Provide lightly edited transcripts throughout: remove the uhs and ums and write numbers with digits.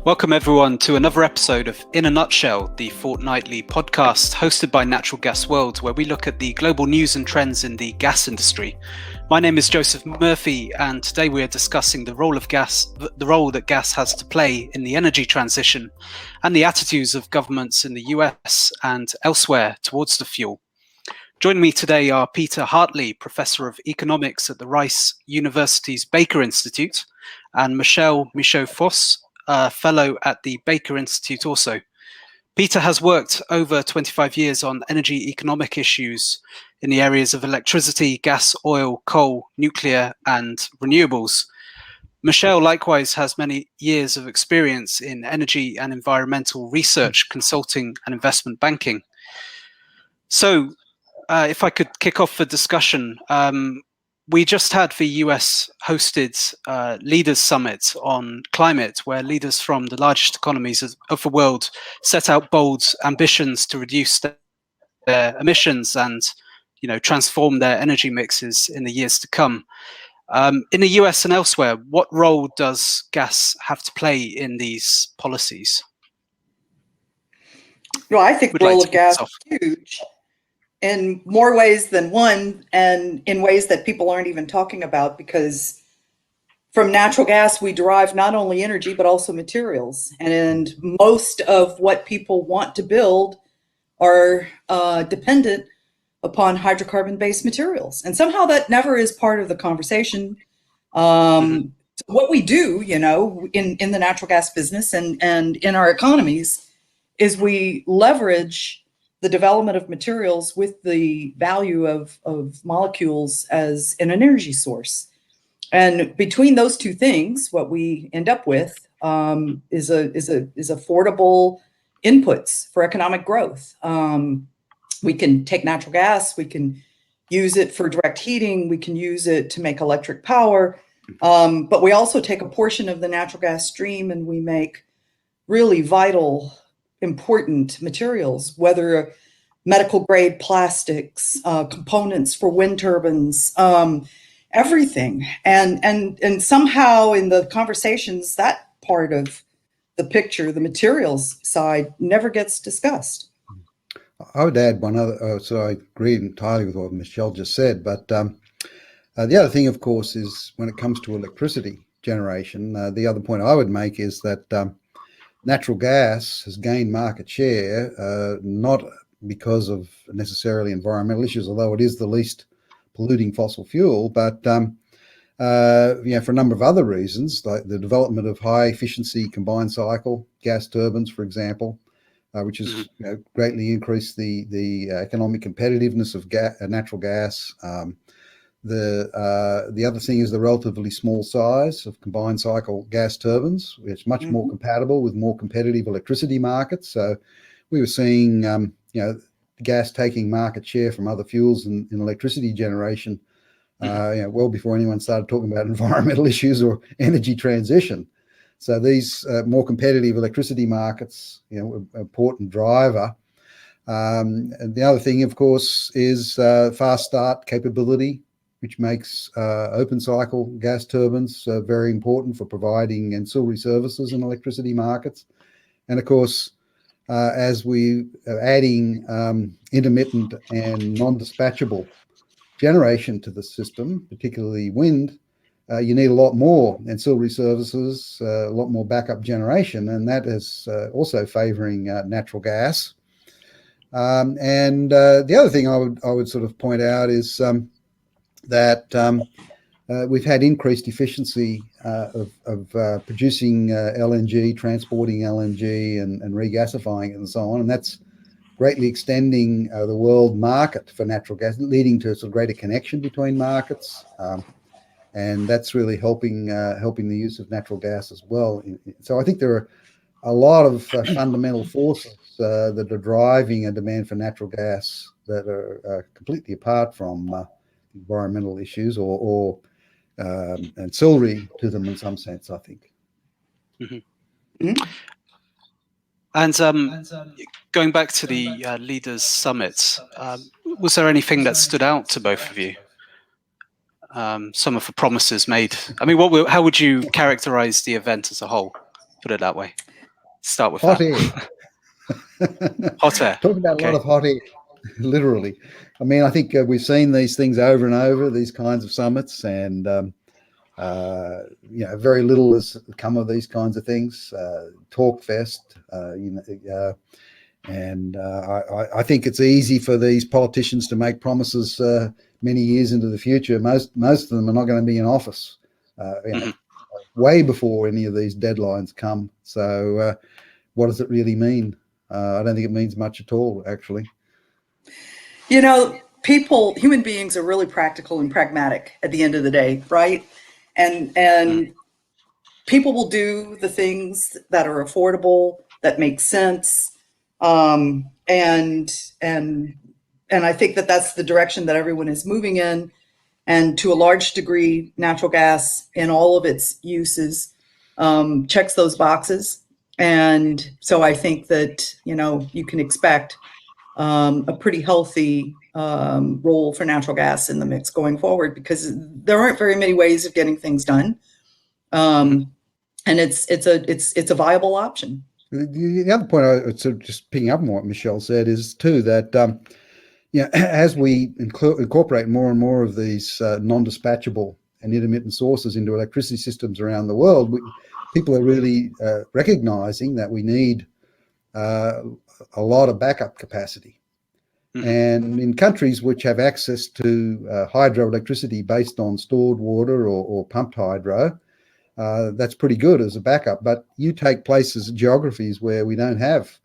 Welcome everyone to another episode of In a Nutshell, the fortnightly podcast hosted by Natural Gas World, where we look at the global news and trends in the gas industry. My name is Joseph Murphy, and today we are discussing the role that gas has to play in the energy transition and the attitudes of governments in the US and elsewhere towards the fuel. Joining me today are Peter Hartley, Professor of Economics at the Rice University's Baker Institute, and Michelle Foss, fellow at the Baker Institute also. Peter has worked over 25 years on energy economic issues in the areas of electricity, gas, oil, coal, nuclear, and renewables. Michelle likewise has many years of experience in energy and environmental research, consulting, and investment banking. So, if I could kick off the discussion, we just had the US hosted Leaders Summit on climate, where leaders from the largest economies of the world set out bold ambitions to reduce their emissions and, transform their energy mixes in the years to come. In the US and elsewhere, what role does gas have to play in these policies? Well, I think the role of gas is huge in more ways than one, and in ways that people aren't even talking about, because from natural gas we derive not only energy but also materials, and most of what people want to build are dependent upon hydrocarbon-based materials, and somehow that never is part of the conversation. So what we do, in the natural gas business and in our economies is we leverage the development of materials with the value of molecules as an energy source. And between those two things, what we end up with is affordable inputs for economic growth. We can take natural gas, we can use it for direct heating, we can use it to make electric power, but we also take a portion of the natural gas stream and we make really vital, important materials, whether medical grade plastics, components for wind turbines, everything. And somehow in the conversations, that part of the picture, the materials side, never gets discussed. I would add one other, so I agree entirely with what Michelle just said, but the other thing, of course, is when it comes to electricity generation, the other point I would make is that natural gas has gained market share, not because of necessarily environmental issues, although it is the least polluting fossil fuel, but for a number of other reasons, like the development of high efficiency combined cycle gas turbines, for example, which has greatly increased the economic competitiveness of natural gas. The other thing is the relatively small size of combined cycle gas turbines, which is much more compatible with more competitive electricity markets. So we were seeing, gas taking market share from other fuels in electricity generation, well before anyone started talking about environmental issues or energy transition. So these more competitive electricity markets, an important driver. And the other thing, of course, is fast start capability, which makes open cycle gas turbines very important for providing ancillary services in electricity markets. And of course, as we are adding intermittent and non-dispatchable generation to the system, particularly wind, you need a lot more ancillary services, a lot more backup generation, and that is also favouring natural gas. And the other thing I would sort of point out is that we've had increased efficiency of producing LNG, transporting LNG and regasifying it and so on. And that's greatly extending the world market for natural gas, leading to a sort of greater connection between markets. And that's really helping the use of natural gas as well. So I think there are a lot of fundamental forces that are driving a demand for natural gas that are completely apart from environmental issues or ancillary to them in some sense, I think. And going back to the Leaders Summit, was there anything that stood out to both of you? Some of the promises made. I mean, how would you characterize the event as a whole? Put it that way. start with hot that. air. Hot air. Talking about a lot of hot air, literally. I mean, I think we've seen these things over and over, these kinds of summits, and very little has come of these kinds of things. Talk fest, and I think it's easy for these politicians to make promises many years into the future. Most of them are not going to be in office, way before any of these deadlines come. So, what does it really mean? I don't think it means much at all, actually. Human beings are really practical and pragmatic at the end of the day, right? And people will do the things that are affordable, that make sense. And I think that that's the direction that everyone is moving in. And to a large degree, natural gas in all of its uses checks those boxes. And so I think that, you can expect a pretty healthy role for natural gas in the mix going forward, because there aren't very many ways of getting things done. And it's a viable option. The other point, sort of just picking up on what Michelle said, is too that as we incorporate more and more of these non-dispatchable and intermittent sources into electricity systems around the world, people are really recognizing that we need a lot of backup capacity. And in countries which have access to hydroelectricity based on stored water or pumped hydro, that's pretty good as a backup. But you take places, geographies where we don't have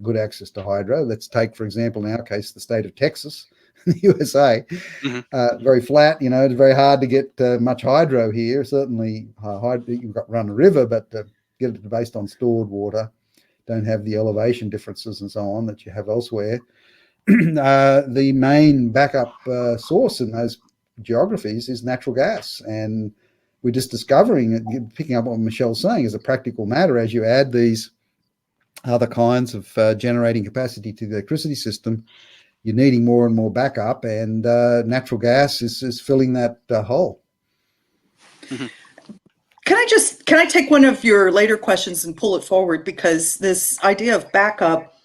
good access to hydro. Let's take, for example, in our case, the state of Texas, the USA. Very flat, it's very hard to get much hydro here. Certainly, you've got to run a river, but to get it based on stored water, don't have the elevation differences and so on that you have elsewhere. The main backup source in those geographies is natural gas. And we're just discovering, picking up what Michelle's saying, as a practical matter, as you add these other kinds of generating capacity to the electricity system, you're needing more and more backup, and natural gas is filling that hole. Can I take one of your later questions and pull it forward? Because this idea of backup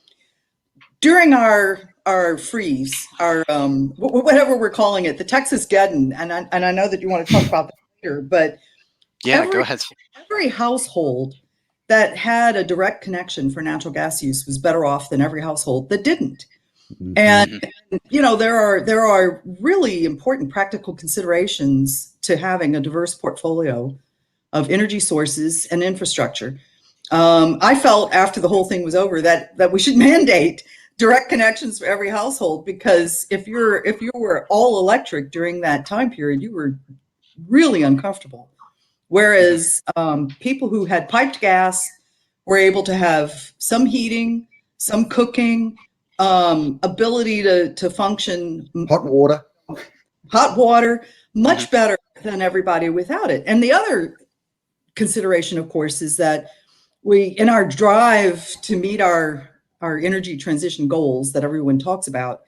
during our freeze, our whatever we're calling it, the Texas Geddon, and I know that you want to talk about that later, but go ahead. Every household that had a direct connection for natural gas use was better off than every household that didn't. And there are really important practical considerations to having a diverse portfolio of energy sources and infrastructure. I felt after the whole thing was over that we should mandate direct connections for every household, because if you were all electric during that time period, you were really uncomfortable. Whereas people who had piped gas were able to have some heating, some cooking, ability to function. Hot water, much better than everybody without it. And the other consideration, of course, is that we, in our drive to meet our energy transition goals that everyone talks about,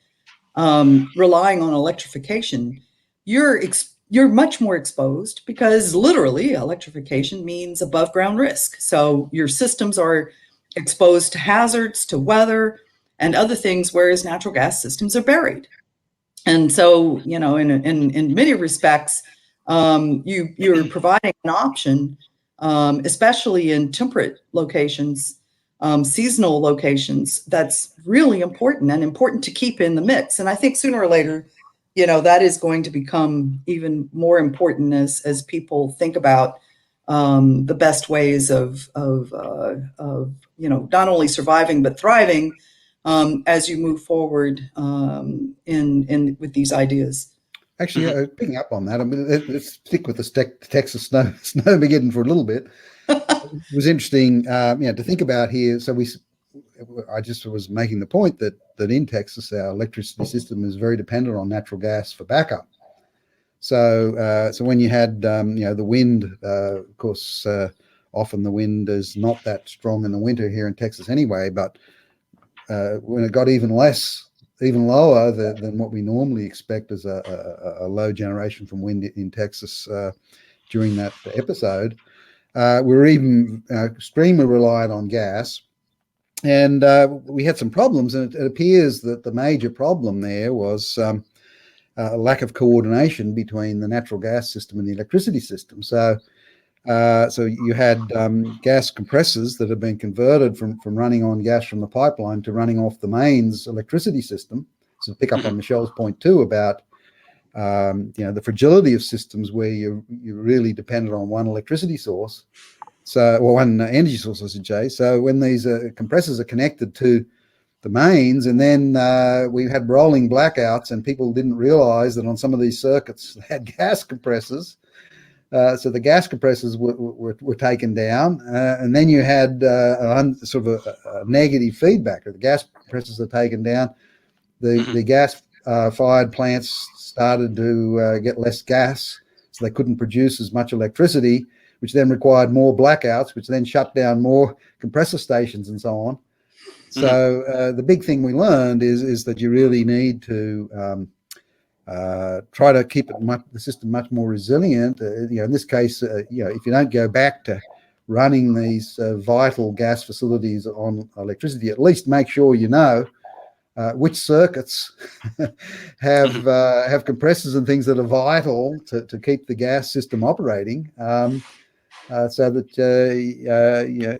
relying on electrification, you're much more exposed, because literally electrification means above ground risk. So your systems are exposed to hazards, to weather and other things, whereas natural gas systems are buried. And so, in many respects, you're providing an option, especially in temperate locations, seasonal locations, that's really important to keep in the mix. And I think sooner or later, that is going to become even more important as people think about the best ways of not only surviving but thriving as you move forward in with these ideas. Actually, picking up on that, I mean, let's stick with the Texas snowmageddon for a little bit. It was interesting, to think about here. So I just was making the point that in Texas, our electricity system is very dependent on natural gas for backup. So when you had the wind, of course, often the wind is not that strong in the winter here in Texas anyway. But when it got even lower than what we normally expect as a low generation from wind in Texas during that episode, We were even extremely reliant on gas. And we had some problems, and it appears that the major problem there was a lack of coordination between the natural gas system and the electricity system. So you had gas compressors that had been converted from running on gas from the pipeline to running off the mains electricity system. So to pick up on Michelle's point too about the fragility of systems where you're really dependent on one electricity source. Or one energy source, I should say. So when these compressors are connected to the mains, and then we had rolling blackouts, and people didn't realize that on some of these circuits they had gas compressors. So the gas compressors were taken down, and then you had sort of a negative feedback. The gas compressors are taken down, the gas fired plants started to get less gas, so they couldn't produce as much electricity, which then required more blackouts, which then shut down more compressor stations and so on. So the big thing we learned is that you really need to try to keep the system much more resilient. In this case, if you don't go back to running these vital gas facilities on electricity, at least make sure you know which circuits have compressors and things that are vital to keep the gas system operating. So that you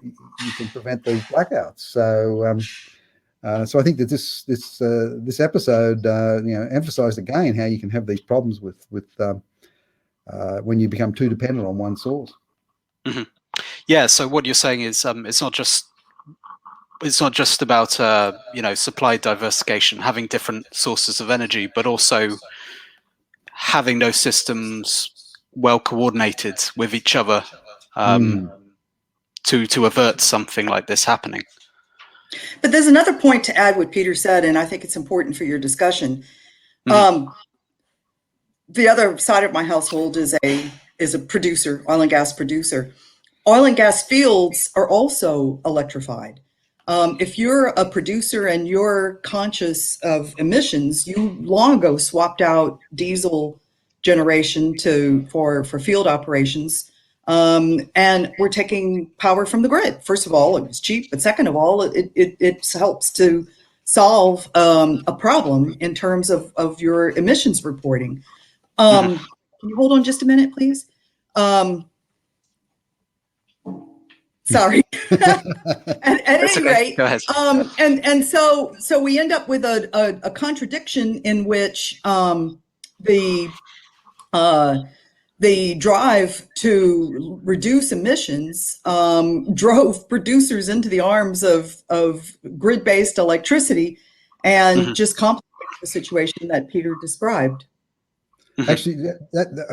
can prevent these blackouts. So I think that this episode emphasized again how you can have these problems with when you become too dependent on one source. Mm-hmm. Yeah. So what you're saying is it's not just about supply diversification, having different sources of energy, but also having those systems well coordinated with each other. To avert something like this happening. But there's another point to add what Peter said, and I think it's important for your discussion. The other side of my household is a producer, oil and gas producer. Oil and gas fields are also electrified. If you're a producer and you're conscious of emissions, you long ago swapped out diesel generation for field operations. And we're taking power from the grid. First of all, it was cheap, but second of all, it helps to solve a problem in terms of your emissions reporting. Can you hold on just a minute, please? Sorry. At any rate, go ahead. And so we end up with a contradiction in which the drive to reduce emissions drove producers into the arms of grid-based electricity and just complicated the situation that Peter described. Actually,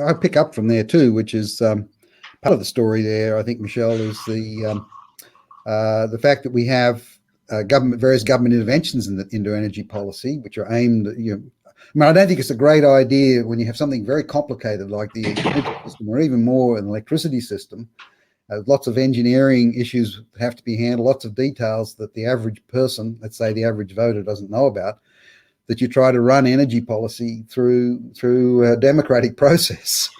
I pick up from there too, which is part of the story there. I think, Michelle, is the fact that we have various government interventions into energy policy, which are aimed at, I don't think it's a great idea when you have something very complicated like the energy system, or even more an electricity system. Lots of engineering issues have to be handled, lots of details that the average person, let's say the average voter, doesn't know about, that you try to run energy policy through a democratic process.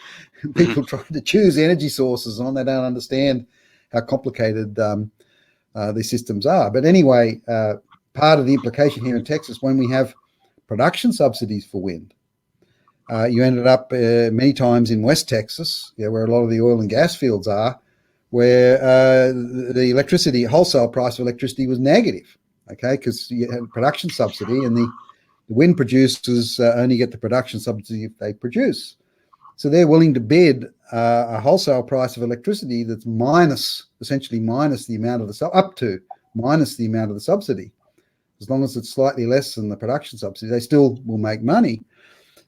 People try to choose energy sources and they don't understand how complicated these systems are. But anyway, part of the implication here in Texas, when we have production subsidies for wind, you ended up many times in West Texas, where a lot of the oil and gas fields are, where the electricity wholesale price of electricity was negative, because you had production subsidy, and the wind producers only get the production subsidy if they produce. So they're willing to bid a wholesale price of electricity that's essentially minus the amount of the subsidy. As long as it's slightly less than the production subsidy, they still will make money.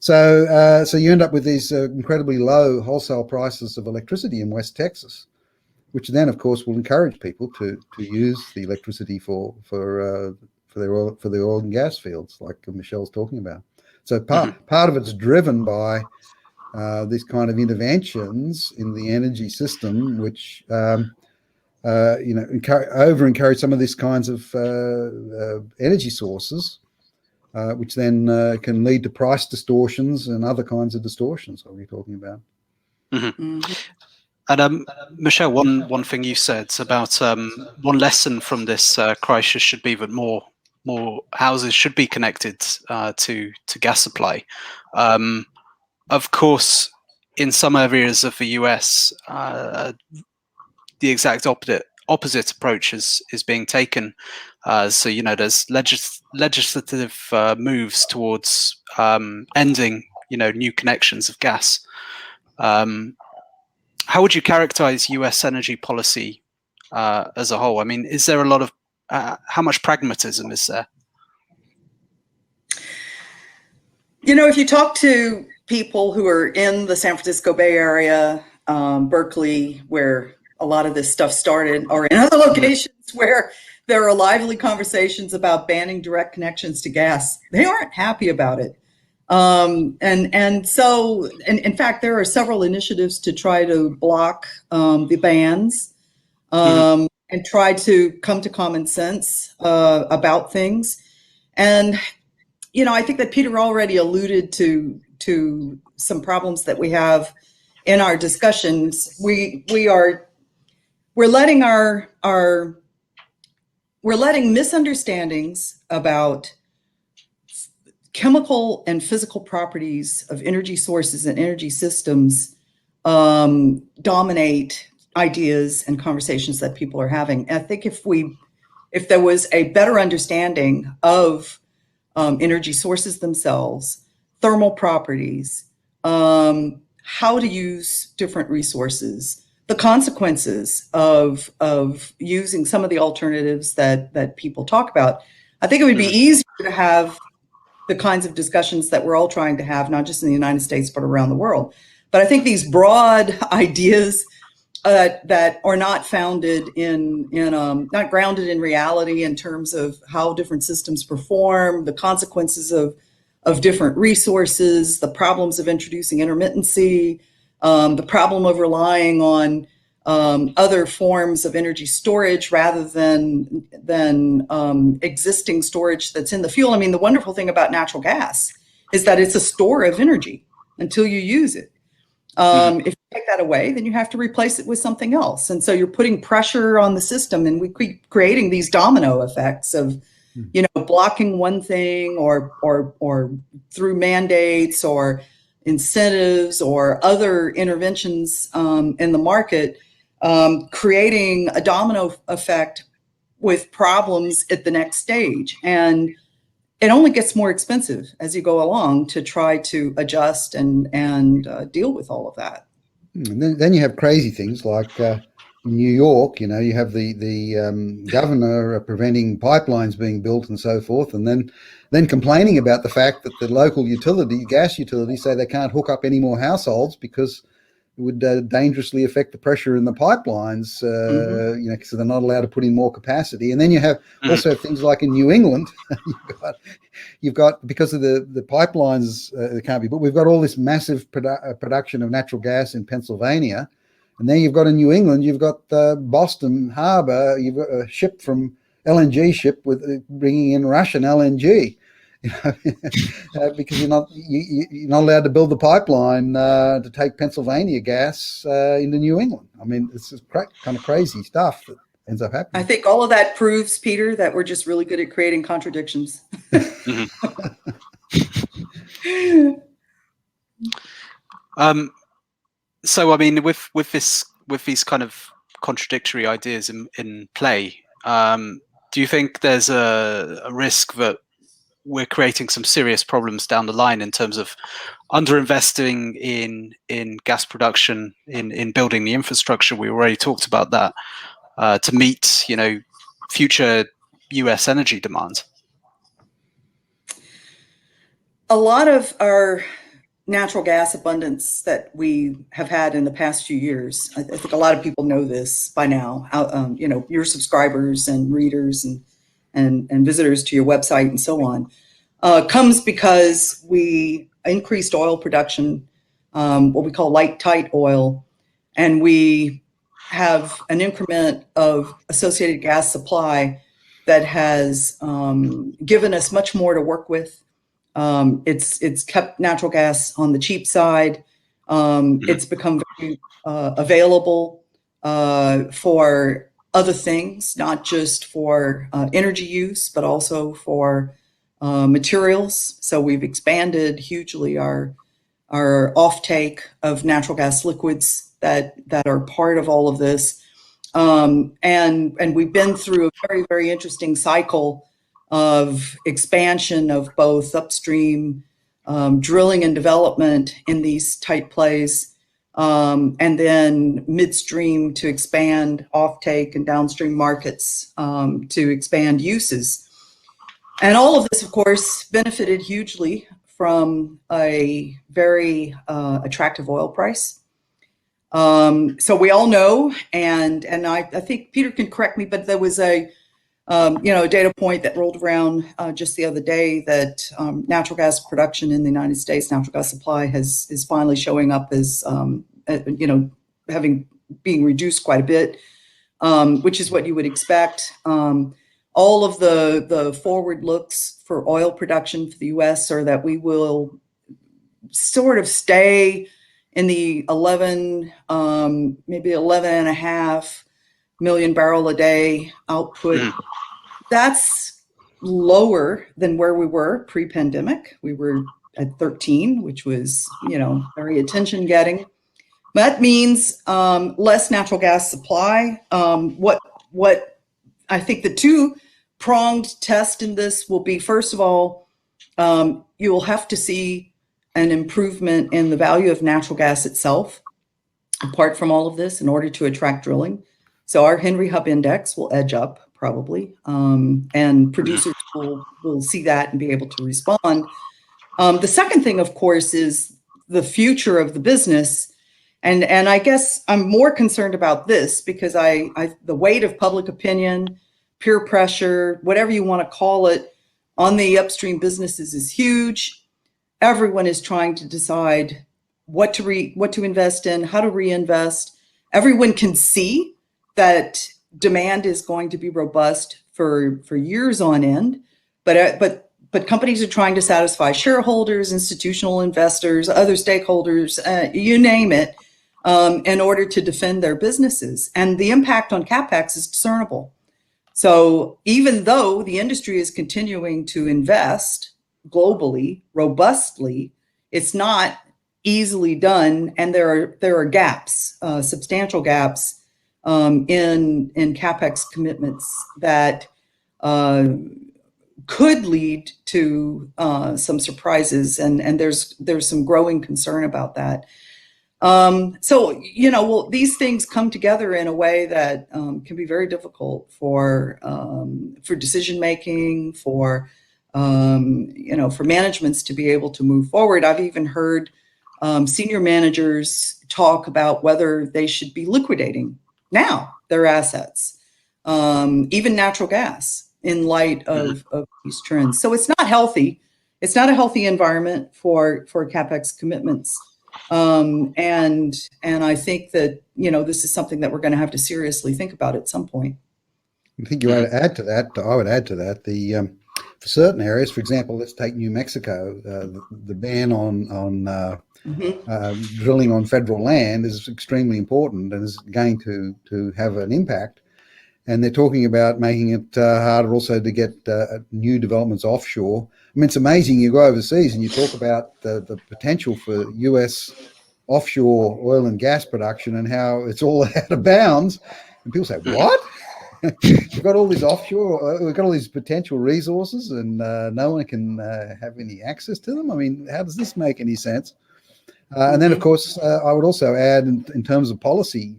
So you end up with these incredibly low wholesale prices of electricity in West Texas, which then, of course, will encourage people to use the electricity for the oil and gas fields, like Michelle's talking about. So part of it's driven by these kind of interventions in the energy system, which encourage some of these kinds of energy sources, which then can lead to price distortions and other kinds of distortions that we're talking about. And Michelle, one thing you said about one lesson from this crisis should be that more houses should be connected to gas supply. Of course, in some areas of the US, the exact opposite approach is being taken. So there's legislative moves towards ending new connections of gas. How would you characterize US energy policy as a whole? I mean, is there a lot of how much pragmatism is there? If you talk to people who are in the San Francisco Bay Area, Berkeley, where a lot of this stuff started, or in other locations where there are lively conversations about banning direct connections to gas, they aren't happy about it. And so, in fact, there are several initiatives to try to block the bans and try to come to common sense about things. And I think that Peter already alluded to some problems that we have in our discussions. We're letting we're letting misunderstandings about chemical and physical properties of energy sources and energy systems dominate ideas and conversations that people are having. And I think if there was a better understanding of energy sources themselves, thermal properties, how to use different resources, the consequences of using some of the alternatives that people talk about, I think it would be easier to have the kinds of discussions that we're all trying to have, not just in the United States, but around the world. But I think these broad ideas that are not founded not grounded in reality in terms of how different systems perform, the consequences of different resources, the problems of introducing intermittency, the problem of relying on other forms of energy storage rather than existing storage that's in the fuel. I mean, the wonderful thing about natural gas is that it's a store of energy until you use it. If you take that away, then you have to replace it with something else. And so you're putting pressure on the system, and we keep creating these domino effects of, blocking one thing or through mandates or incentives or other interventions in the market, creating a domino effect with problems at the next stage. And it only gets more expensive as you go along to try to adjust and deal with all of that. And then you have crazy things like in New York, you have the governor preventing pipelines being built and so forth, and then complaining about the fact that the local gas utilities say they can't hook up any more households because it would dangerously affect the pressure in the pipelines, because they're not allowed to put in more capacity. And then you have also things like in New England, you've got because of the pipelines, they can't be, but we've got all this massive production of natural gas in Pennsylvania. And then you've got in New England, you've got Boston Harbor, you've got a ship from LNG ship with bringing in Russian LNG. Because you're not allowed to build the pipeline to take Pennsylvania gas into New England. I mean, it's just kind of crazy stuff that ends up happening. I think all of that proves, Peter, that we're just really good at creating contradictions. So, I mean, with these kind of contradictory ideas in play, do you think there's a risk that we're creating some serious problems down the line in terms of underinvesting in gas production, in building the infrastructure? We already talked about that to meet, future US energy demand. A lot of our natural gas abundance that we have had in the past few years, I think a lot of people know this by now, your subscribers and readers and visitors to your website and so on, comes because we increased oil production, what we call light tight oil, and we have an increment of associated gas supply that has given us much more to work with. It's kept natural gas on the cheap side. It's become very available for other things, not just for energy use, but also for materials. So we've expanded hugely our offtake of natural gas liquids that are part of all of this. And we've been through a very, very interesting cycle of expansion of both upstream drilling and development in these tight plays, and then midstream to expand offtake and downstream markets to expand uses. And all of this, of course, benefited hugely from a very attractive oil price. So we all know, and I think Peter can correct me, but there was a data point that rolled around just the other day that natural gas production in the United States, natural gas supply is finally showing up as being reduced quite a bit, which is what you would expect. All of the forward looks for oil production for the U.S. are that we will sort of stay in the 11, maybe 11.5 million barrel a day output. That's lower than where we were pre-pandemic. We were at 13, which was, very attention getting. That means less natural gas supply. What I think the two-pronged test in this will be, first of all, you will have to see an improvement in the value of natural gas itself, apart from all of this, in order to attract drilling. So our Henry Hub index will edge up probably, and producers will see that and be able to respond. The second thing, of course, is the future of the business. And I guess I'm more concerned about this because the weight of public opinion, peer pressure, whatever you want to call it, on the upstream businesses is huge. Everyone is trying to decide what to invest in, how to reinvest. Everyone can see that demand is going to be robust for years on end, but companies are trying to satisfy shareholders, institutional investors, other stakeholders, you name it, in order to defend their businesses. And the impact on CapEx is discernible. So even though the industry is continuing to invest globally, robustly, it's not easily done, and there are gaps, substantial gaps in CapEx commitments that could lead to some surprises, and there's some growing concern about that. So these things come together in a way that can be very difficult for decision making, for managements to be able to move forward. I've even heard senior managers talk about whether they should be liquidating now their assets, even natural gas, in light of these trends. So it's not healthy. It's not a healthy environment for CapEx commitments. And I think that, this is something that we're going to have to seriously think about at some point. I think you would add to that. I would add to that for certain areas, for example, let's take New Mexico. The ban on drilling on federal land is extremely important and is going to have an impact. And they're talking about making it harder also to get new developments offshore. I mean, it's amazing. You go overseas and you talk about the potential for US offshore oil and gas production and how it's all out of bounds. And people say, what? We've got all these offshore, we've got all these potential resources and no one can have any access to them. I mean, how does this make any sense? And then, of course, I would also add in terms of policy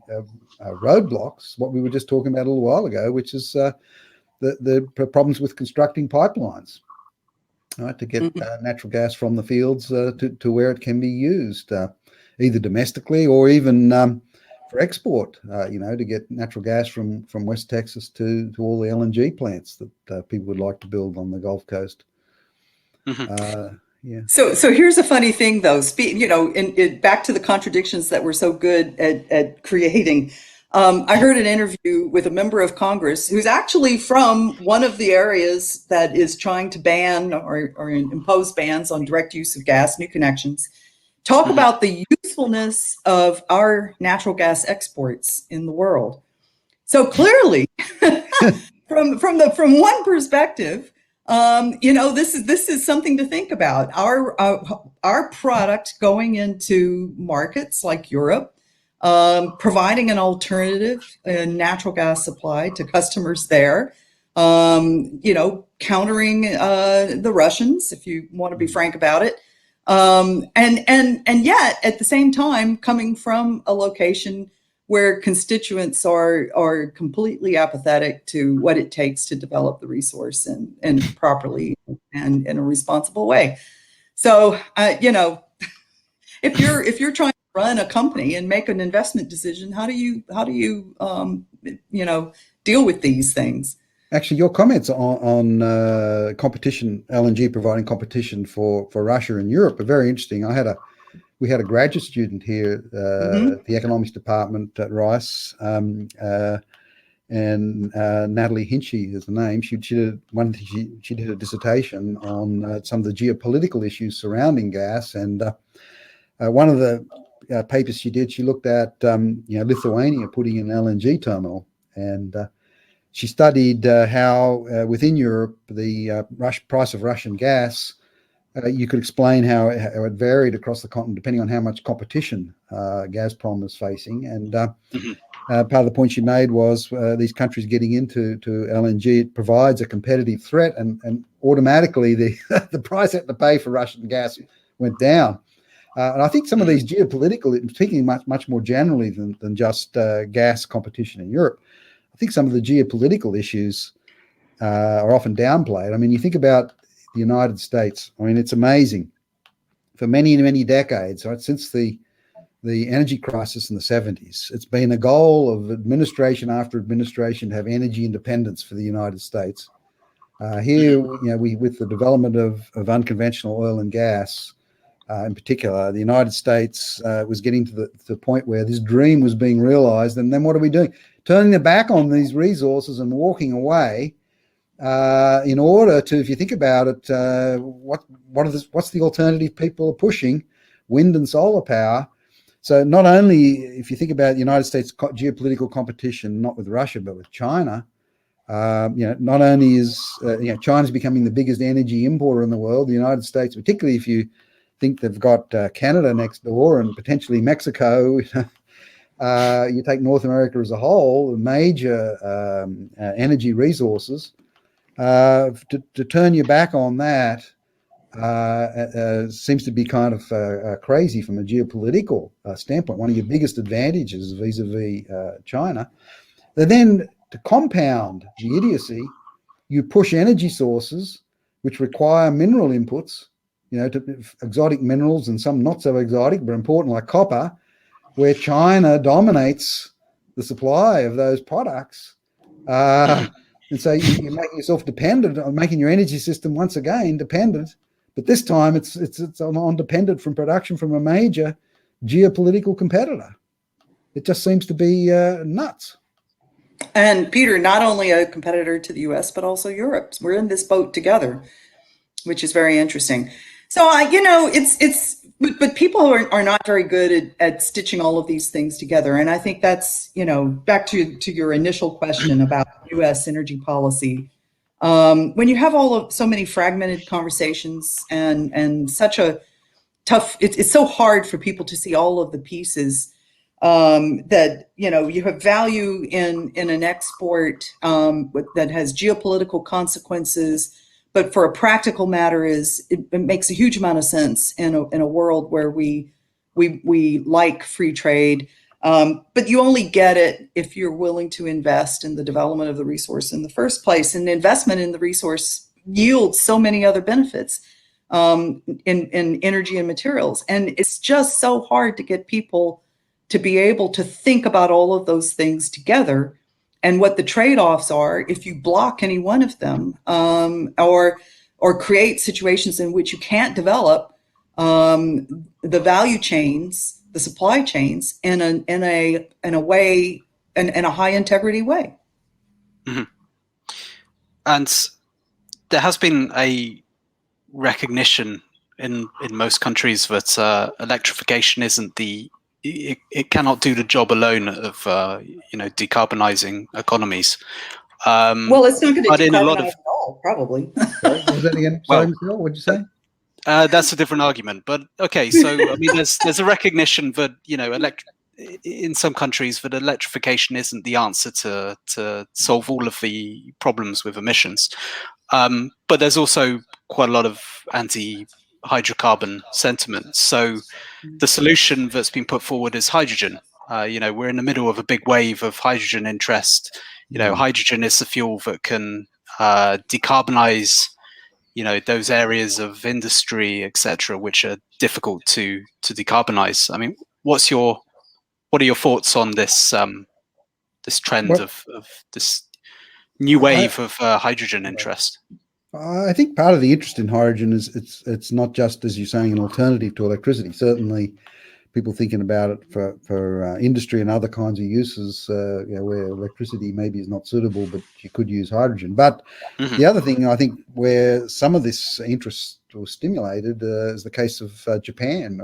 roadblocks, what we were just talking about a little while ago, which is the problems with constructing pipelines, right, to get natural gas from the fields to where it can be used, either domestically or even for export, to get natural gas from West Texas to all the LNG plants that people would like to build on the Gulf Coast. Yeah. So here's a funny thing, though. Back to the contradictions that we're so good at creating. I heard an interview with a member of Congress who's actually from one of the areas that is trying to ban or impose bans on direct use of gas, new connections, Talk about the usefulness of our natural gas exports in the world. So clearly, from one perspective, this is something to think about. Our product going into markets like Europe, providing an alternative natural gas supply to customers there, countering the Russians, if you want to be frank about it. And yet at the same time coming from a location where constituents are completely apathetic to what it takes to develop the resource and properly and in a responsible way. So if you're trying to run a company and make an investment decision, how do you deal with these things? Actually, your comments on competition, LNG providing competition for Russia and Europe are very interesting. We had a graduate student here at the economics department at Rice, and Natalie Hinchy is the name. She did a dissertation on some of the geopolitical issues surrounding gas, and one of the papers she did, she looked at Lithuania putting in an LNG terminal, and she studied how within Europe the price of Russian gas, you could explain how it varied across the continent depending on how much competition Gazprom was facing. And part of the point she made was these countries getting into LNG, it provides a competitive threat, and automatically the price they had to pay for Russian gas went down. And I think some of these geopolitical, speaking much more generally than just gas competition in Europe, I think some of the geopolitical issues are often downplayed. I mean, you think about the United States. I mean, it's amazing. For many, many decades, right, since the energy crisis in the 70s, it's been a goal of administration after administration to have energy independence for the United States. Here, with the development of unconventional oil and gas, in particular, the United States was getting to the point where this dream was being realized. And then what are we doing? Turning their back on these resources and walking away in order to, if you think about it, what's the alternative people are pushing? Wind and solar power. So not only, if you think about the United States geopolitical competition, not with Russia, but with China, not only is China's becoming the biggest energy importer in the world, the United States, particularly if you think they've got Canada next door and potentially Mexico. You take North America as a whole, major energy resources. To turn your back on that seems to be kind of crazy from a geopolitical standpoint. One of your biggest advantages vis-a-vis China. And then to compound the idiocy, you push energy sources which require mineral inputs, to exotic minerals and some not so exotic but important like copper, where China dominates the supply of those products. And so you're making yourself dependent on making your energy system once again dependent. But this time it's on dependent from production from a major geopolitical competitor. It just seems to be nuts. And Peter, not only a competitor to the US, but also Europe. We're in this boat together, which is very interesting. So, but people are not very good at stitching all of these things together. And I think that's, back to your initial question about US energy policy. When you have so many fragmented conversations and such a tough, it's so hard for people to see all of the pieces, that, you have value in an export that has geopolitical consequences. But for a practical matter, it makes a huge amount of sense in a world where we like free trade, but you only get it if you're willing to invest in the development of the resource in the first place. And investment in the resource yields so many other benefits in energy and materials, and it's just so hard to get people to be able to think about all of those things together. And what the trade-offs are if you block any one of them, or create situations in which you can't develop the value chains, the supply chains in a way, in a high integrity way. Mm-hmm. And there has been a recognition in most countries that electrification isn't it cannot do the job alone of decarbonizing economies. Well, it's not going to but in a lot decarbonize of at all, probably. Sorry, what was that again? Sorry, Michelle, what did you say? That's a different argument. But okay, so I mean, there's a recognition that in some countries that electrification isn't the answer to solve all of the problems with emissions. But there's also quite a lot of anti-hydrocarbon sentiment. So the solution that's been put forward is hydrogen. We're in the middle of a big wave of hydrogen interest. Hydrogen is the fuel that can decarbonize, those areas of industry, etc., which are difficult to decarbonize. I mean, what are your thoughts on this this trend of this new wave of hydrogen interest? I think part of the interest in hydrogen is it's not just, as you're saying, an alternative to electricity. Certainly, people thinking about it for industry and other kinds of uses, where electricity maybe is not suitable, but you could use hydrogen. But the other thing, I think, where some of this interest was stimulated is the case of Japan.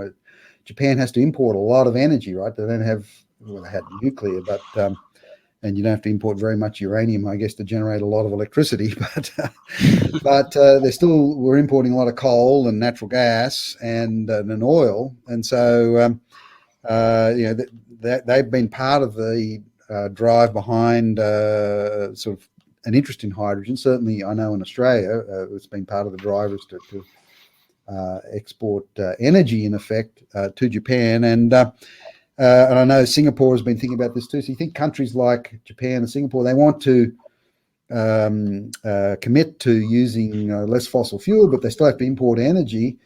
Japan has to import a lot of energy, right? They don't have, well, they had nuclear, but and you don't have to import very much uranium, I guess, to generate a lot of electricity. But they still were importing a lot of coal and natural gas and oil, and so they've been part of the drive behind sort of an interest in hydrogen. Certainly, I know in Australia, it's been part of the drivers to export energy, in effect, to Japan. And I know Singapore has been thinking about this too. So you think countries like Japan and Singapore, they want to commit to using less fossil fuel, but they still have to import energy.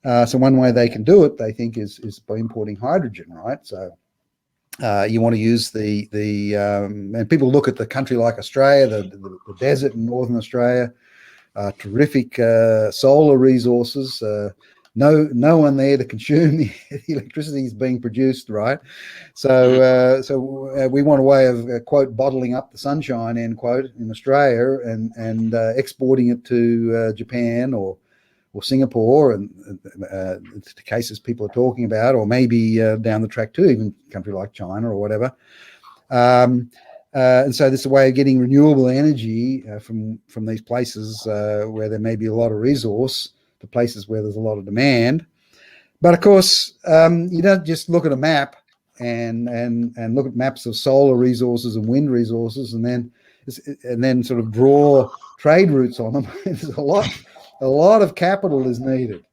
So one way they can do it, they think, is by importing hydrogen, right? So you want to use and people look at the country like Australia, the desert in northern Australia, terrific solar resources. No one there to consume the electricity is being produced, right? So we want a way of quote bottling up the sunshine, end quote, in Australia and exporting it to Japan or Singapore, and the cases people are talking about, or maybe down the track too, even a country like China or whatever. And so this is a way of getting renewable energy from these places where there may be a lot of resource to places where there's a lot of demand. But of course, you don't just look at a map and look at maps of solar resources and wind resources and then sort of draw trade routes on them. There's a lot of capital is needed.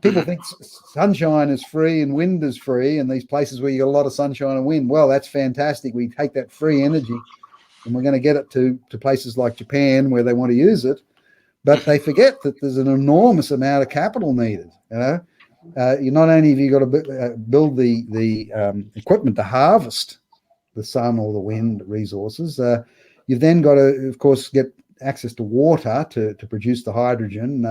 People think sunshine is free and wind is free, and these places where you got a lot of sunshine and wind, well, that's fantastic. We take that free energy and we're going to get it to places like Japan where they want to use it. But they forget that there's an enormous amount of capital needed. You not only have you got to build the equipment to harvest the sun or the wind resources, you've then got to, of course, get access to water to produce the hydrogen.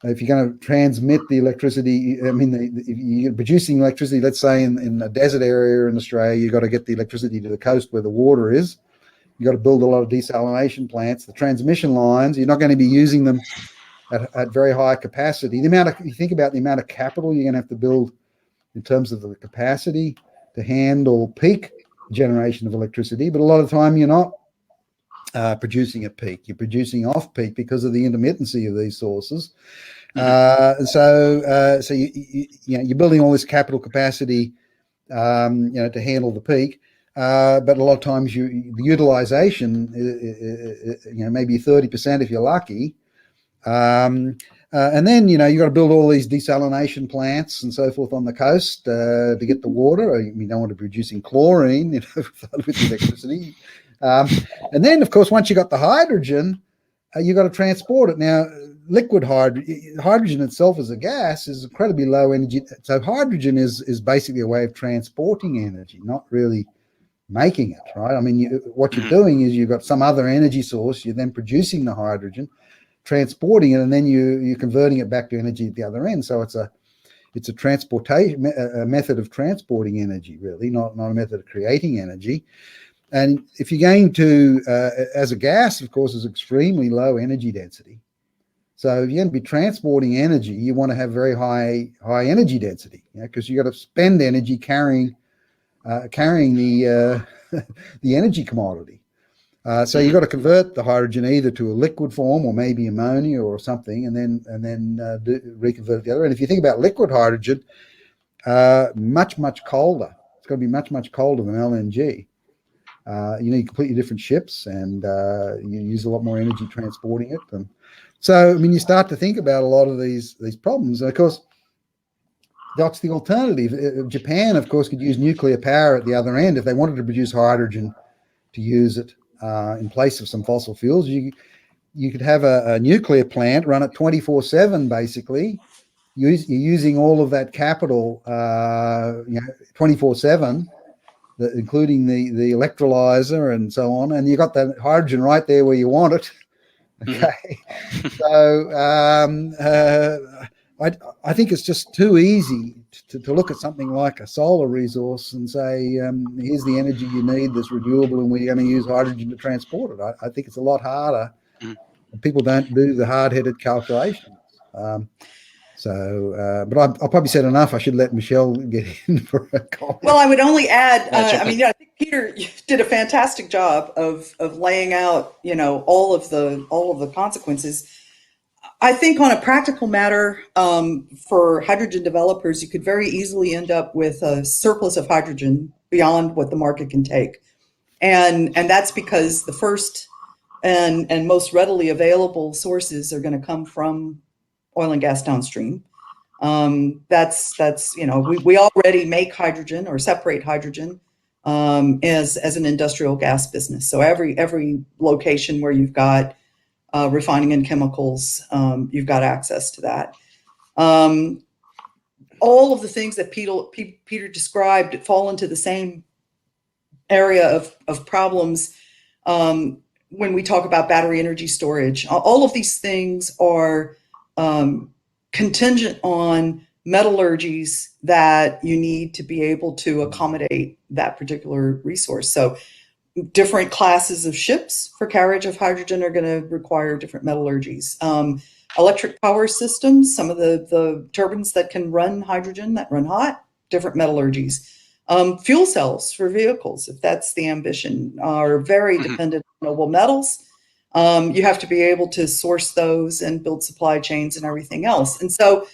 If you're going to transmit the electricity, I mean, if you're producing electricity, let's say in a desert area in Australia, you've got to get the electricity to the coast where the water is. You've got to build a lot of desalination plants. The transmission lines, you're not going to be using them at very high capacity. You think about the amount of capital you're going to have to build in terms of the capacity to handle peak generation of electricity, but a lot of the time you're not producing at peak. You're producing off peak because of the intermittency of these sources. So you're building all this capital capacity, to handle the peak. But a lot of times the utilization, maybe 30% if you're lucky. And then, you've got to build all these desalination plants and so forth on the coast to get the water. You don't want to be producing chlorine with electricity. And then, of course, once you got the hydrogen, you've got to transport it. Now, liquid hydrogen itself as a gas is incredibly low energy. So hydrogen is basically a way of transporting energy, not really making it, right? I mean, what you're doing is you've got some other energy source, you're then producing the hydrogen, transporting it, and then you're converting it back to energy at the other end. So it's a transportation, a method of transporting energy, really, not a method of creating energy. And if you're going to, as a gas, of course, is extremely low energy density. So if you're going to be transporting energy, you want to have very high energy density, because you got to spend energy carrying the the energy commodity. So you've got to convert the hydrogen either to a liquid form or maybe ammonia or something, and then reconvert it the other. And if you think about liquid hydrogen, much colder. It's got to be much colder than LNG. You need completely different ships, and you use a lot more energy transporting it. And so, I mean, you start to think about a lot of these problems. And of course, that's the alternative. Japan, of course, could use nuclear power at the other end if they wanted to produce hydrogen to use it in place of some fossil fuels. You could have a nuclear plant run at 24/7, basically. You're using all of that capital, 24/7, including the electrolyzer and so on, and you got that hydrogen right there where you want it. Okay, so I think it's just too easy to look at something like a solar resource and say, here's the energy you need that's renewable, and we're going to use hydrogen to transport it. I think it's a lot harder. People don't do the hard-headed calculations. But I've probably said enough. I should let Michelle get in for a comment. Well, I would only add, I think Peter did a fantastic job of laying out, all of the consequences. I think on a practical matter, for hydrogen developers, you could very easily end up with a surplus of hydrogen beyond what the market can take. And that's because the first and most readily available sources are going to come from oil and gas downstream. That's we already make hydrogen or separate hydrogen as an industrial gas business. So every location where you've got refining and chemicals, you've got access to that. All of the things that Peter described fall into the same area of problems when we talk about battery energy storage. All of these things are contingent on metallurgies that you need to be able to accommodate that particular resource. So different classes of ships for carriage of hydrogen are going to require different metallurgies. Electric power systems, some of the turbines that can run hydrogen, that run hot, different metallurgies. Fuel cells for vehicles, if that's the ambition, are very dependent on noble metals. You have to be able to source those and build supply chains and everything else. And so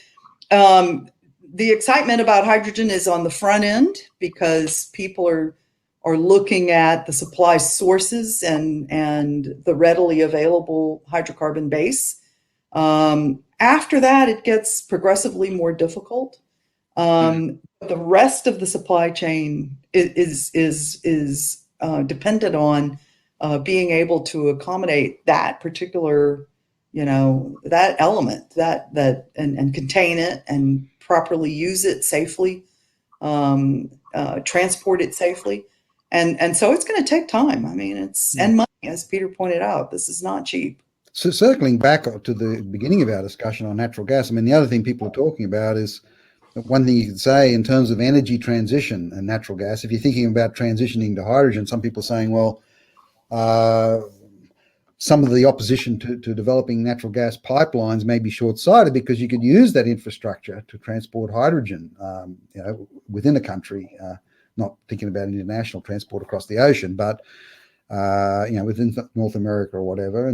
the excitement about hydrogen is on the front end because people are looking at the supply sources and the readily available hydrocarbon base. After that, it gets progressively more difficult. The rest of the supply chain is dependent on being able to accommodate that particular, that element, that and contain it and properly use it safely, transport it safely. And so it's going to take time. I mean, and money, as Peter pointed out. This is not cheap. So circling back to the beginning of our discussion on natural gas, I mean, the other thing people are talking about is, one thing you can say in terms of energy transition and natural gas, if you're thinking about transitioning to hydrogen, some people are saying, well, some of the opposition to developing natural gas pipelines may be short-sighted because you could use that infrastructure to transport hydrogen within a country, not thinking about international transport across the ocean, but within North America or whatever.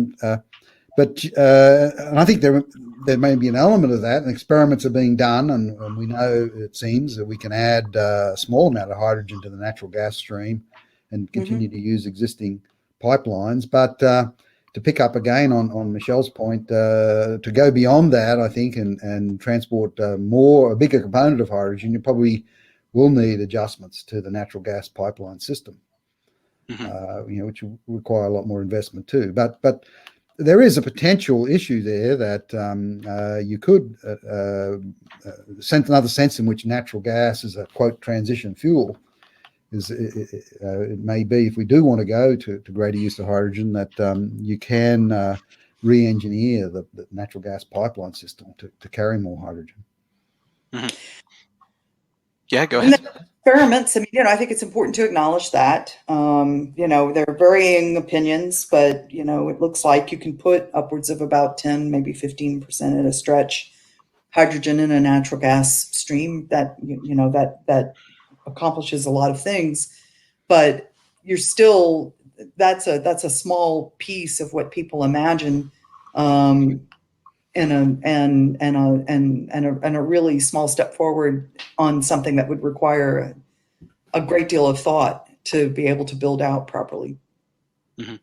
But I think there may be an element of that, and experiments are being done, and we know, it seems, that we can add a small amount of hydrogen to the natural gas stream and continue to use existing pipelines. But to pick up again on Michelle's point, to go beyond that, I think, and transport a bigger component of hydrogen, you probably will need adjustments to the natural gas pipeline system, which will require a lot more investment too. But there is a potential issue there that you could sense another sense in which natural gas is a, quote, transition fuel. It may be, if we do want to go to greater use of hydrogen, that you can re-engineer the natural gas pipeline system to carry more hydrogen. Yeah, go And ahead. the experiments, I mean, I think it's important to acknowledge that. There are varying opinions, but, it looks like you can put upwards of about 10, maybe 15% at a stretch hydrogen in a natural gas stream that, that accomplishes a lot of things, but you're still, that's a small piece of what people imagine, and a really small step forward on something that would require a great deal of thought to be able to build out properly. Mm-hmm.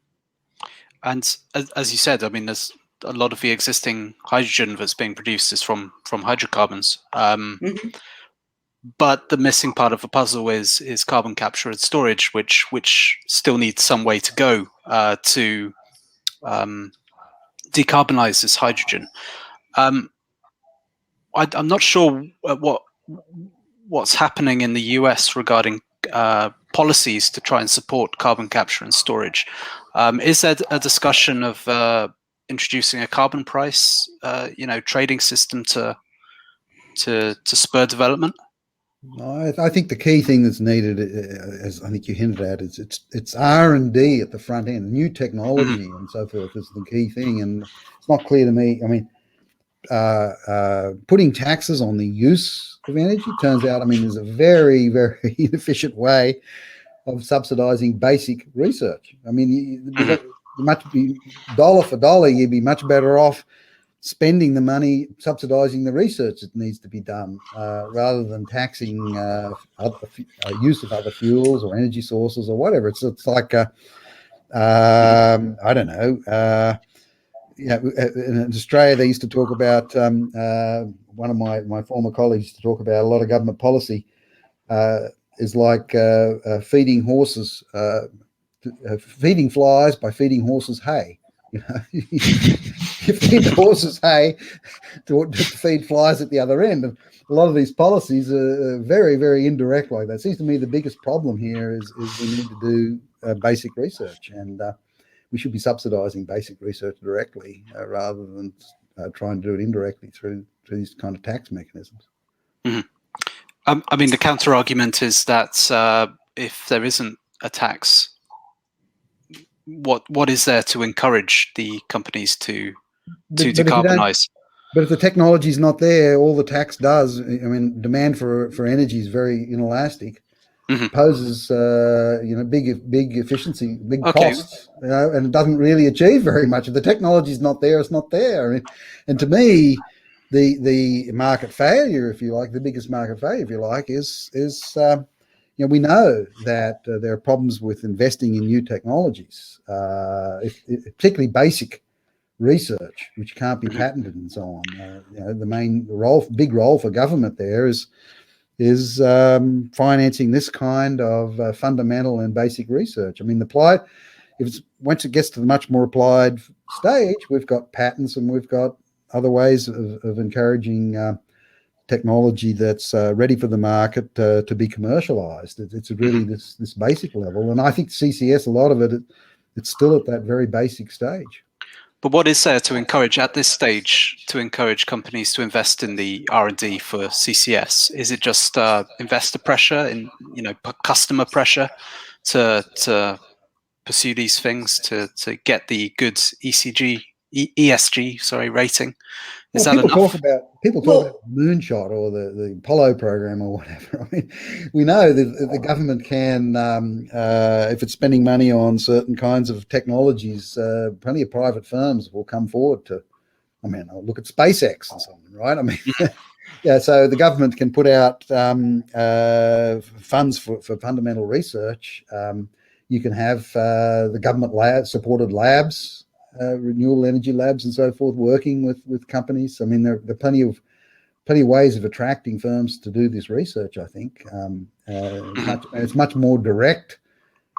And as you said, I mean, there's a lot of the existing hydrogen that's being produced is from hydrocarbons. Mm-hmm. But the missing part of the puzzle is carbon capture and storage, which still needs some way to go to decarbonize this hydrogen. I'm not sure what's happening in the US regarding policies to try and support carbon capture and storage. Is there a discussion of introducing a carbon price, trading system to spur development? I think the key thing that's needed, as I think you hinted at, is it's R&D at the front end. New technology and so forth is the key thing, and it's not clear to me. I mean, putting taxes on the use of energy turns out, I mean, there's a very, very inefficient way of subsidizing basic research. I mean, you dollar for dollar, you'd be much better off spending the money subsidizing the research that needs to be done, rather than taxing use of other fuels or energy sources or whatever. It's like I don't know. In Australia, they used to talk about, one of my former colleagues used to talk about, a lot of government policy is like feeding horses, feeding flies by feeding horses hay. You feed the horses hay to feed flies at the other end. And a lot of these policies are very, very indirect like that. It seems to me the biggest problem here is we need to do basic research, and we should be subsidizing basic research directly, rather than trying to do it indirectly through these kind of tax mechanisms. Mm-hmm. I mean, the counter argument is that if there isn't a tax, what is there to encourage the companies to decarbonize? But if the technology is not there, all the tax does, I mean, demand for energy is very inelastic. Mm-hmm. Poses big efficiency, big costs, and it doesn't really achieve very much. If the technology is not there, it's not there. I mean, and to me, the market failure, if you like, the biggest market failure, if you like, is we know that there are problems with investing in new technologies, particularly basic research, which can't be patented and so on. The big role for government there is financing this kind of fundamental and basic research. I mean, once it gets to the much more applied stage, we've got patents and we've got other ways of encouraging technology that's ready for the market to be commercialized. It's really this basic level, and I think CCS, a lot of it's still at that very basic stage. But what is there to encourage at this stage to encourage companies to invest in the R&D for CCS? Is it just investor pressure and customer pressure to pursue these things to get the good ESG rating? Is that enough? People talk about moonshot or the Apollo program or whatever. I mean, we know that the government can, if it's spending money on certain kinds of technologies, plenty of private firms will come forward to. I mean, I'll look at SpaceX and so on, right? I mean, yeah. So the government can put out funds for fundamental research. You can have the government supported labs. Renewable energy labs and so forth, working with companies. I mean, there are plenty of ways of attracting firms to do this research, I think. It's much more direct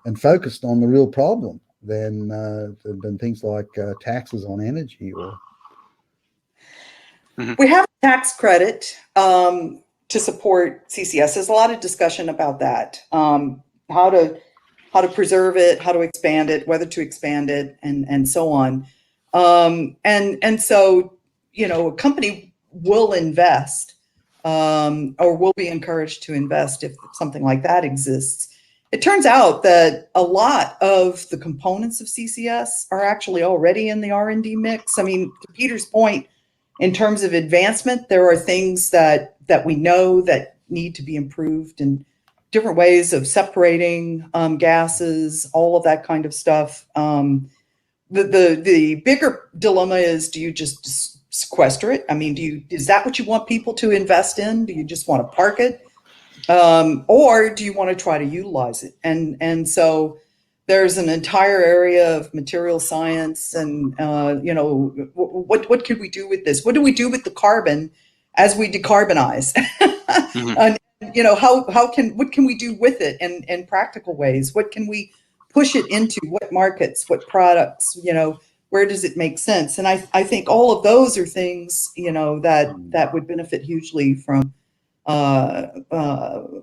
and focused on the real problem than things like taxes on energy. We have a tax credit to support CCS. There's a lot of discussion about that. How to preserve it, how to expand it, whether to expand it, and so on. And so, a company will invest or will be encouraged to invest if something like that exists. It turns out that a lot of the components of CCS are actually already in the R&D mix. I mean, to Peter's point, in terms of advancement, there are things that we know that need to be improved, and different ways of separating gases, all of that kind of stuff. The bigger dilemma is, do you just sequester it? I mean, is that what you want people to invest in? Do you just want to park it? Or do you want to try to utilize it? And so there's an entire area of material science, and what could we do with this? What do we do with the carbon as we decarbonize? Mhm. And what can we do with it in practical ways? What can we push it into? What markets? What products? Where does it make sense? And I think all of those are things that would benefit hugely from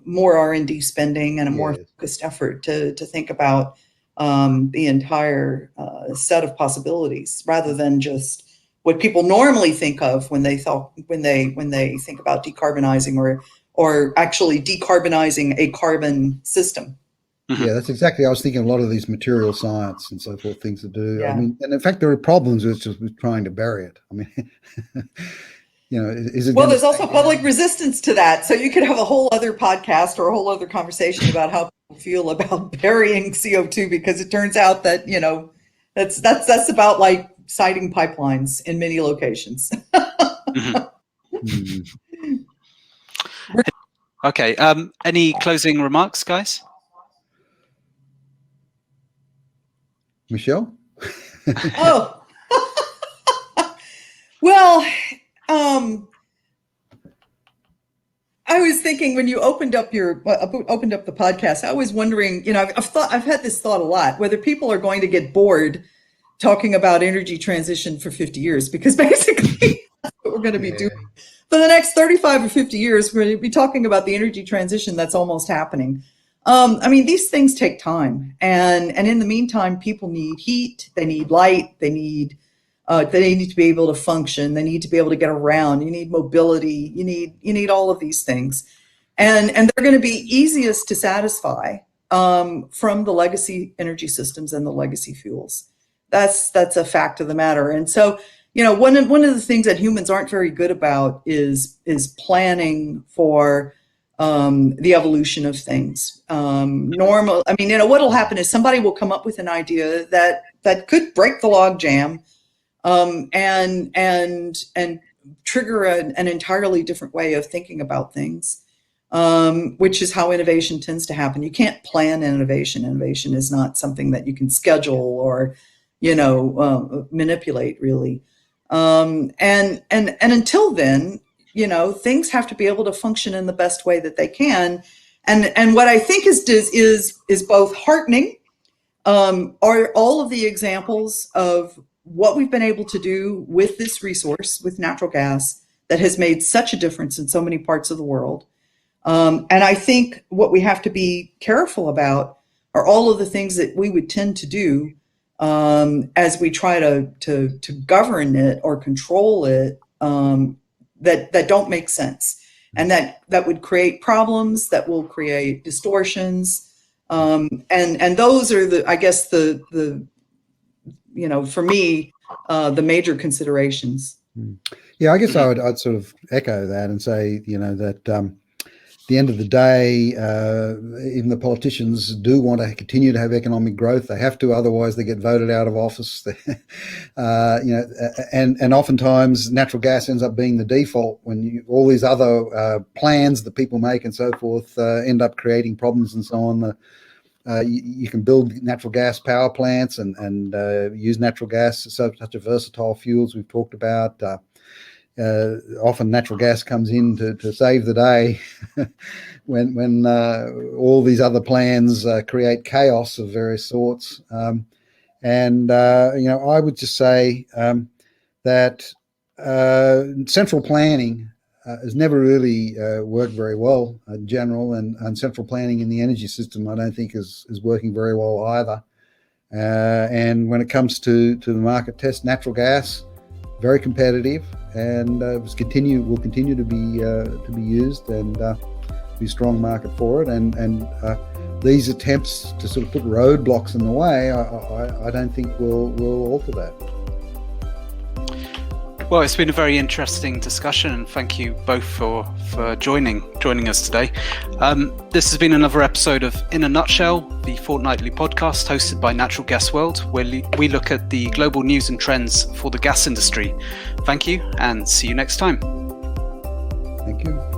more R&D spending and a more Yes. focused effort to think about the entire set of possibilities, rather than just what people normally think of when they think about decarbonizing or actually decarbonizing a carbon system. Mhm. Yeah, that's exactly. I was thinking a lot of these material science and so forth things to do. I Yeah. mean, and in fact, there are problems with trying to bury it. I mean, is it Well, going to there's also stay public down? resistance to that. So you could have a whole other podcast or a whole other conversation about how people feel about burying CO2, because it turns out that, that's about like siting pipelines in many locations. Mhm. Hmm. Okay. Any closing remarks, guys? Michelle? Oh, well, I was thinking when you opened up the podcast, I was wondering, I've had this thought a lot, whether people are going to get bored talking about energy transition for 50 years, because basically that's what we're going to be doing. Yeah. For the next 35 or 50 years, we're going to be talking about the energy transition that's almost happening. I mean, these things take time. And in the meantime, people need heat, they need light, they need to be able to function, they need to be able to get around, you need mobility, you need all of these things. And they're going to be easiest to satisfy from the legacy energy systems and the legacy fuels. That's a fact of the matter. And so, one of the things that humans aren't very good about is planning for the evolution of things. I mean, what'll happen is somebody will come up with an idea that could break the log jam, and trigger an entirely different way of thinking about things, which is how innovation tends to happen. You can't plan innovation. Innovation is not something that you can schedule or, manipulate, really. And until then, things have to be able to function in the best way that they can. And what I think is both heartening, are all of the examples of what we've been able to do with this resource, with natural gas, that has made such a difference in so many parts of the world. And I think what we have to be careful about are all of the things that we would tend to do as we try to govern it or control it, that don't make sense, and that would create problems, that will create distortions. And those are I guess the for me, the major considerations. Yeah, I guess I'd sort of echo that and say, that the end of the day, even the politicians do want to continue to have economic growth. They have to, otherwise they get voted out of office. And oftentimes natural gas ends up being the default when all these other plans that people make and so forth end up creating problems and so on. You can build natural gas power plants and use natural gas as such a versatile fuel, as we've talked about. Often natural gas comes in to save the day when all these other plans create chaos of various sorts. I would just say that central planning has never really worked very well in general, and central planning in the energy system I don't think is working very well either. And when it comes to the market test, natural gas very competitive, and will continue to be used, and be a strong market for it. And these attempts to sort of put roadblocks in the way, I don't think will alter that. Well, it's been a very interesting discussion, and thank you both for joining us today. This has been another episode of In a Nutshell, the fortnightly podcast hosted by Natural Gas World, where we look at the global news and trends for the gas industry. Thank you, and see you next time. Thank you.